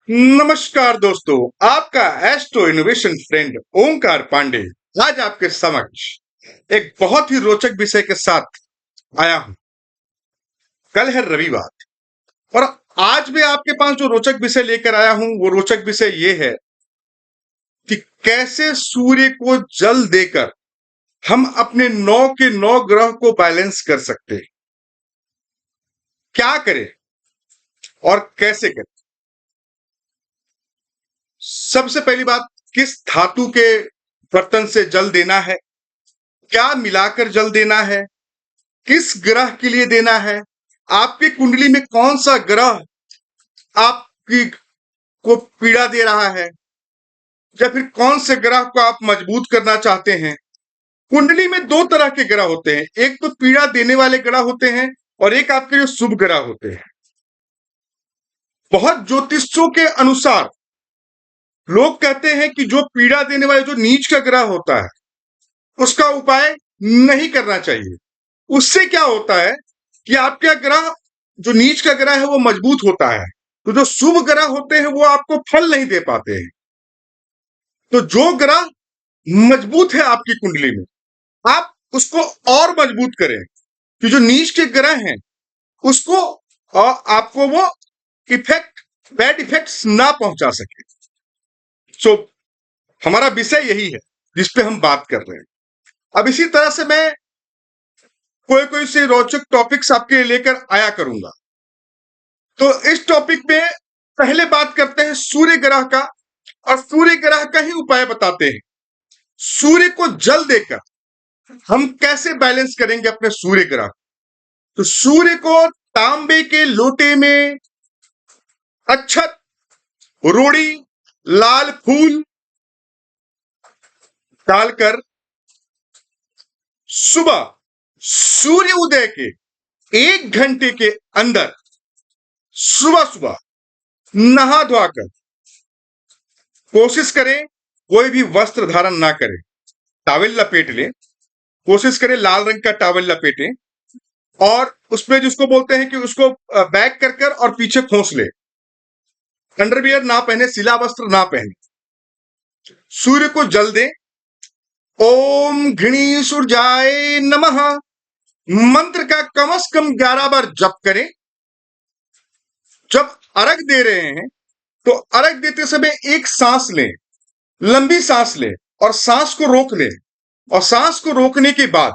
नमस्कार दोस्तों, आपका एस्ट्रो इनोवेशन फ्रेंड ओंकार पांडे आज आपके समक्ष एक बहुत ही रोचक विषय के साथ आया हूं। कल है रविवार और आज मैं आपके पास जो रोचक विषय लेकर आया हूं वो रोचक विषय ये है कि कैसे सूर्य को जल देकर हम अपने 9 के 9 ग्रह को बैलेंस कर सकते हैं। क्या करें और कैसे करें। सबसे पहली बात, किस धातु के बर्तन से जल देना है, क्या मिलाकर जल देना है, किस ग्रह के लिए देना है, आपकी कुंडली में कौन सा ग्रह आपकी को पीड़ा दे रहा है या फिर कौन से ग्रह को आप मजबूत करना चाहते हैं। कुंडली में दो तरह के ग्रह होते हैं, एक तो पीड़ा देने वाले ग्रह होते हैं और एक आपके जो शुभ ग्रह होते हैं। बहुत ज्योतिषों के अनुसार लोग कहते हैं कि जो पीड़ा देने वाले जो नीच का ग्रह होता है उसका उपाय नहीं करना चाहिए। उससे क्या होता है कि आपका ग्रह जो नीच का ग्रह है वो मजबूत होता है, तो जो शुभ ग्रह होते हैं वो आपको फल नहीं दे पाते हैं। तो जो ग्रह मजबूत है आपकी कुंडली में आप उसको और मजबूत करें कि जो नीच के ग्रह हैं उसको आपको वो इफेक्ट बैड इफेक्ट्स ना पहुंचा सके। सो हमारा विषय यही है जिस पे हम बात कर रहे हैं। अब इसी तरह से मैं कोई कोई से रोचक टॉपिक्स आपके लिए लेकर आया करूंगा। तो इस टॉपिक में पहले बात करते हैं सूर्य ग्रह का और सूर्य ग्रह का ही उपाय बताते हैं। सूर्य को जल देकर हम कैसे बैलेंस करेंगे अपने सूर्य ग्रह। तो सूर्य को तांबे के लोटे में अक्षत, रोड़ी, लाल फूल डालकर सुबह सूर्य उदय के 1 घंटे के अंदर सुबह सुबह नहा धोकर कोशिश करें कोई भी वस्त्र धारण ना करें, टॉवेल लपेट लें। कोशिश करें लाल रंग का टॉवेल लपेटें और उसमें जिसको बोलते हैं कि उसको बैक कर कर और पीछे खोस ले। अंडरवियर ना पहने, सिला वस्त्र ना पहने। सूर्य को जल दें। ओम घृणी सूर्याय नमः मंत्र का कम से कम 11 बार जप करें। जब अर्घ दे रहे हैं तो अर्घ देते समय एक सांस लें, लंबी सांस लें और सांस को रोक लें और सांस को रोकने के बाद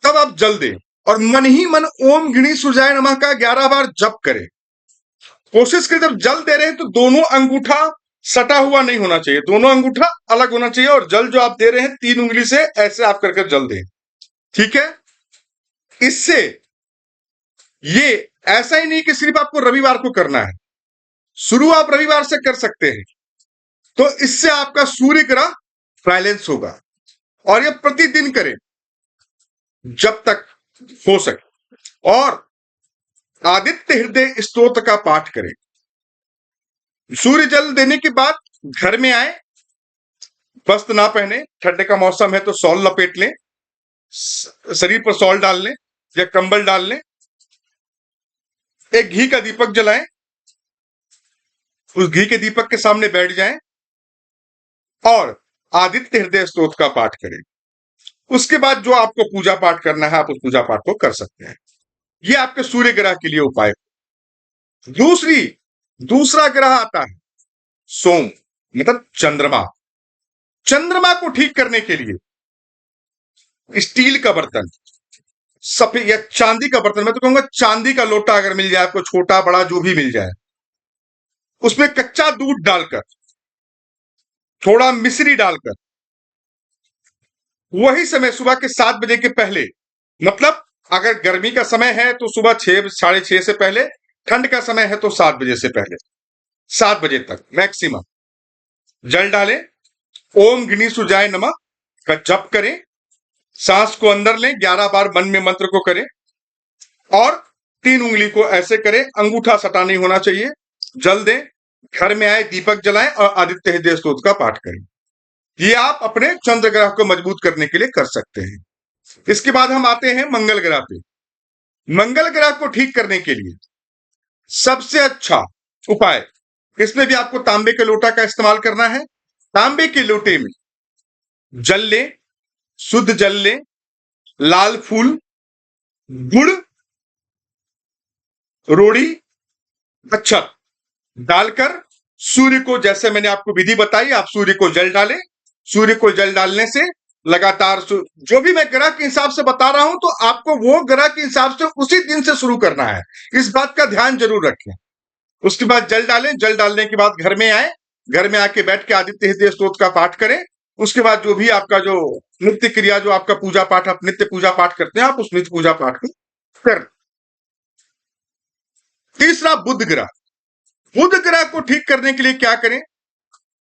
तब आप जल दें और मन ही मन ओम घृणी सूर्याय नमः का 11 बार जप करें। कोशिश करें जब जल दे रहे हैं तो दोनों अंगूठा सटा हुआ नहीं होना चाहिए, दोनों अंगूठा अलग होना चाहिए और जल जो आप दे रहे हैं 3 उंगली से ऐसे आप करके जल दें। ठीक है। इससे ये ऐसा ही नहीं कि सिर्फ आपको रविवार को करना है, शुरू आप रविवार से कर सकते हैं। तो इससे आपका सूर्य ग्रह बैलेंस होगा और ये प्रतिदिन करें जब तक हो सके। और आदित्य हृदय स्तोत्र का पाठ करें। सूर्य जल देने के बाद घर में आए, वस्त्र ना पहने, ठंड का मौसम है तो शॉल लपेट लें, शरीर पर शॉल डाल लें या कंबल डाल लें। एक घी का दीपक जलाएं, उस घी के दीपक के सामने बैठ जाएं और आदित्य हृदय स्तोत्र का पाठ करें। उसके बाद जो आपको पूजा पाठ करना है आप उस पूजा पाठ को कर सकते हैं। ये आपके सूर्य ग्रह के लिए उपाय। दूसरा ग्रह आता है सोम, मतलब चंद्रमा। चंद्रमा को ठीक करने के लिए स्टील का बर्तन, सफेद या चांदी का बर्तन, मैं तो कहूंगा चांदी का लोटा अगर मिल जाए आपको, छोटा बड़ा जो भी मिल जाए, उसमें कच्चा दूध डालकर, थोड़ा मिश्री डालकर, वही समय सुबह के 7 बजे के पहले, मतलब अगर गर्मी का समय है तो सुबह 6 साढ़े 6 से पहले, ठंड का समय है तो 7 बजे से पहले, 7 बजे तक मैक्सिमम जल डालें। ओम घृणी सूर्याय नमः का जप करें, सांस को अंदर लें, 11 बार मन में मंत्र को करें और 3 उंगली को ऐसे करें, अंगूठा सटा नहीं होना चाहिए। जल दें, घर में आए, दीपक जलाएं और आदित्य हृदय स्तोत्र का पाठ करें। ये आप अपने चंद्र ग्रह को मजबूत करने के लिए कर सकते हैं। इसके बाद हम आते हैं मंगल ग्रह पे। मंगल ग्रह को ठीक करने के लिए सबसे अच्छा उपाय इसमें भी आपको तांबे के लोटा का इस्तेमाल करना है। तांबे के लोटे में जल लें, शुद्ध जल लें, लाल फूल, गुड़, रोड़ी, अच्छत डालकर सूर्य को, जैसे मैंने आपको विधि बताई, आप सूर्य को जल डालें। सूर्य को जल डालने से लगातार जो भी मैं ग्रह के हिसाब से बता रहा हूं, तो आपको वो ग्रह के हिसाब से उसी दिन से शुरू करना है। इस बात का ध्यान जरूर रखें। उसके बाद जल डालें। जल डालने के बाद घर में आए। घर में आके बैठ के आदित्य हृदय स्तोत्र का पाठ करें। उसके बाद जो भी आपका जो नित्य क्रिया, जो आपका पूजा पाठ, आप नित्य पूजा पाठ करते हैं, आप उस नित्य पूजा पाठ को कर। तीसरा, बुध ग्रह। बुध ग्रह को ठीक करने के लिए क्या करें?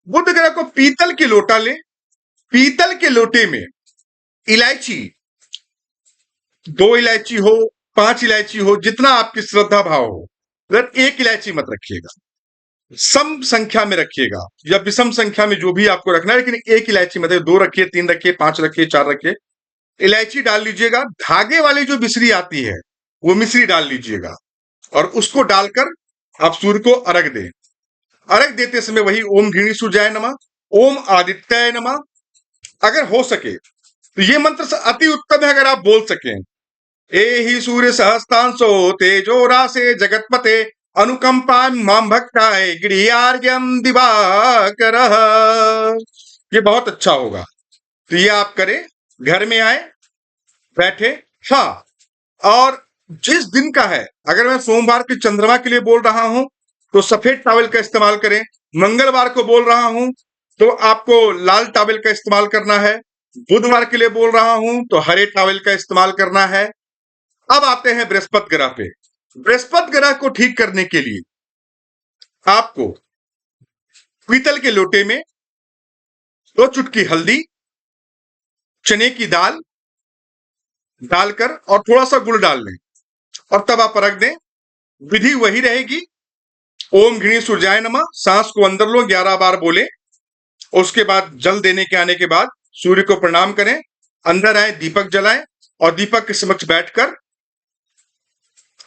बुध ग्रह को पीतल की लोटा लें। पीतल के लोटे में इलायची, 2 इलायची हो, 5 इलायची हो, जितना आपकी श्रद्धा भाव हो, अगर 1 इलायची मत रखिएगा, सम संख्या में रखिएगा, या विषम संख्या में जो भी आपको रखना है, लेकिन 1 इलायची मतलब 2 रखिए, 3 रखिए, 5 रखिए, 4 रखिए। इलायची डाल लीजिएगा। धागे वाली जो मिश्री आती है, वो मिश्री डाल लीजिएगा, और उसको डालकर आप सूर्य को अर्घ दें। अर्घ देते समय वही ओम घृणी सूर्याय नमः, ओम आदित्याय नमः, अगर हो सके तो ये मंत्र अति उत्तम है अगर आप बोल सकें। एहि सूर्य सहस्तांशो तेजो रासे जगतपते अनुकंपा माम भक्ताय गिरियार्यम दिवाकर। ये बहुत अच्छा होगा, तो ये आप करें। घर में आए, बैठे। हाँ, और जिस दिन का है, अगर मैं सोमवार के चंद्रमा के लिए बोल रहा हूं तो सफेद टॉवल का इस्तेमाल करें। मंगलवार को बोल रहा हूं तो आपको लाल टॉवल का इस्तेमाल करना है। बुधवार के लिए बोल रहा हूं तो हरे टॉवल का इस्तेमाल करना है। अब आते हैं बृहस्पति ग्रह पे। बृहस्पति ग्रह को ठीक करने के लिए आपको पीतल के लोटे में 2 चुटकी हल्दी, चने की दाल डालकर और थोड़ा सा गुड़ डाल लें, और तब आप रख दें। विधि वही रहेगी, ओम घृणी सूर्याय नमः, सांस को अंदर लो, 11 बार बोले। उसके बाद जल देने के आने के बाद सूर्य को प्रणाम करें, अंदर आए, दीपक जलाएं, और दीपक के समक्ष बैठकर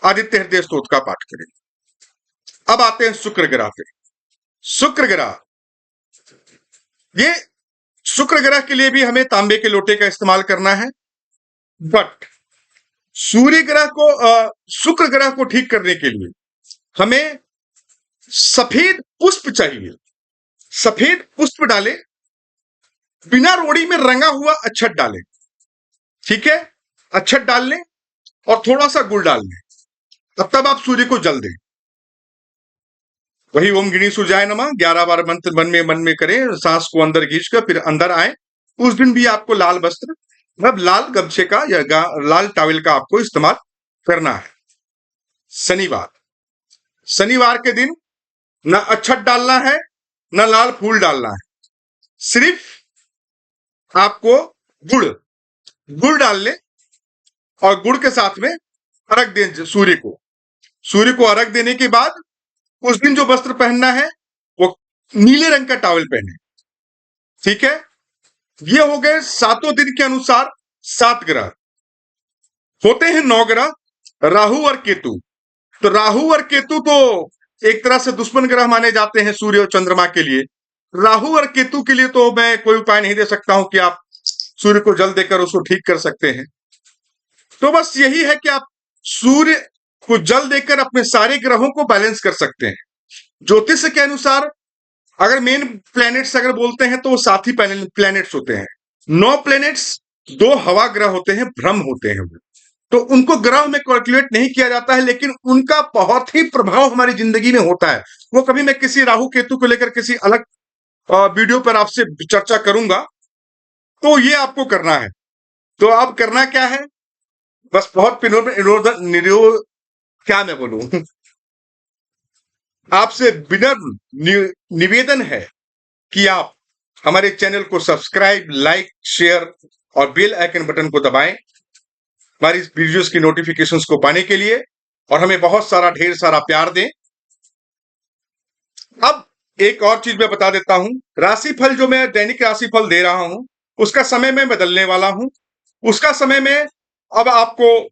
आदित्य हृदय स्तोत्र का पाठ करें। अब आते हैं शुक्र ग्रह पे। शुक्र ग्रह, ये शुक्र ग्रह के लिए भी हमें तांबे के लोटे का इस्तेमाल करना है, बट सूर्य ग्रह को, शुक्र ग्रह को ठीक करने के लिए हमें सफेद पुष्प चाहिए। सफेद पुष्प डालें, बिना रोड़ी में रंगा हुआ अच्छत डालें। ठीक है, अच्छत डाल लें और थोड़ा सा गुड़ डाल लें, तब आप सूर्य को जल दें। वही ओम घृणी सूर्याय नमः 11 बार मंत्र मन में करें, सांस को अंदर खींचकर फिर अंदर आए। उस दिन भी आपको लाल वस्त्र, मतलब लाल गमछे का या लाल टॉवल का आपको इस्तेमाल करना है। शनिवार, शनिवार के दिन न अच्छत डालना है, न लाल फूल डालना है, सिर्फ आपको गुड़ डाल ले, और गुड़ के साथ में अर्घ दें सूर्य को। सूर्य को अर्घ देने के बाद उस दिन जो वस्त्र पहनना है वो नीले रंग का टॉवल पहने। ठीक है, ये हो गए 7 दिन के अनुसार 7 ग्रह। होते हैं 9 ग्रह, राहु और केतु। तो राहु और केतु तो एक तरह से दुश्मन ग्रह माने जाते हैं सूर्य और चंद्रमा के लिए। राहु और केतु के लिए तो मैं कोई उपाय नहीं दे सकता हूं कि आप सूर्य को जल देकर उसको ठीक कर सकते हैं। तो बस यही है कि आप सूर्य को जल देकर अपने सारे ग्रहों को बैलेंस कर सकते हैं। ज्योतिष के अनुसार अगर मेन प्लैनेट्स अगर बोलते हैं तो वो 7 ही प्लैनेट्स होते हैं। 9 प्लैनेट्स, 2 हवा ग्रह होते हैं, भ्रम होते हैं, तो उनको ग्रह में कैलकुलेट नहीं किया जाता है, लेकिन उनका बहुत ही प्रभाव हमारी जिंदगी में होता है। वो कभी मैं किसी राहु केतु को लेकर किसी अलग वीडियो पर आपसे चर्चा करूंगा। तो ये आपको करना है। तो अब करना क्या है, बस बहुत क्या मैं बोलूं, आपसे विनम्र निवेदन है कि आप हमारे चैनल को सब्सक्राइब, लाइक, शेयर और बेल आइकन बटन को दबाएं हमारी वीडियोस की नोटिफिकेशंस को पाने के लिए, और हमें बहुत सारा, ढेर सारा प्यार दें। अब एक और चीज मैं बता देता हूं, राशिफल जो मैं दैनिक राशिफल दे रहा हूं उसका समय मैं बदलने वाला हूं। उसका समय में अब आपको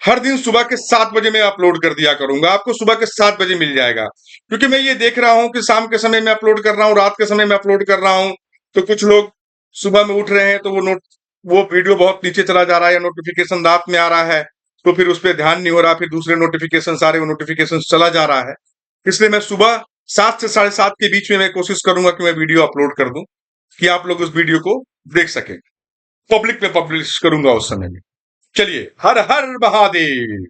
हर दिन सुबह के 7 बजे मैं अपलोड कर दिया करूंगा, आपको सुबह के 7 बजे मिल जाएगा। क्योंकि मैं ये देख रहा हूं कि शाम के समय में अपलोड कर रहा हूं, रात के समय में अपलोड कर रहा हूं, तो कुछ लोग सुबह में उठ रहे हैं तो वो वीडियो बहुत नीचे चला जा रहा है, या नोटिफिकेशन रात में आ रहा है, तो फिर उस पर ध्यान नहीं हो रहा, फिर दूसरे नोटिफिकेशन सारे वो नोटिफिकेशन चला जा रहा है। इसलिए मैं सुबह 7 से 7:30 के बीच में मैं कोशिश करूंगा कि मैं वीडियो अपलोड कर दूं, कि आप लोग उस वीडियो को देख सकें। पब्लिक में पब्लिश करूंगा उस समय में। चलिए, हर हर महादेव।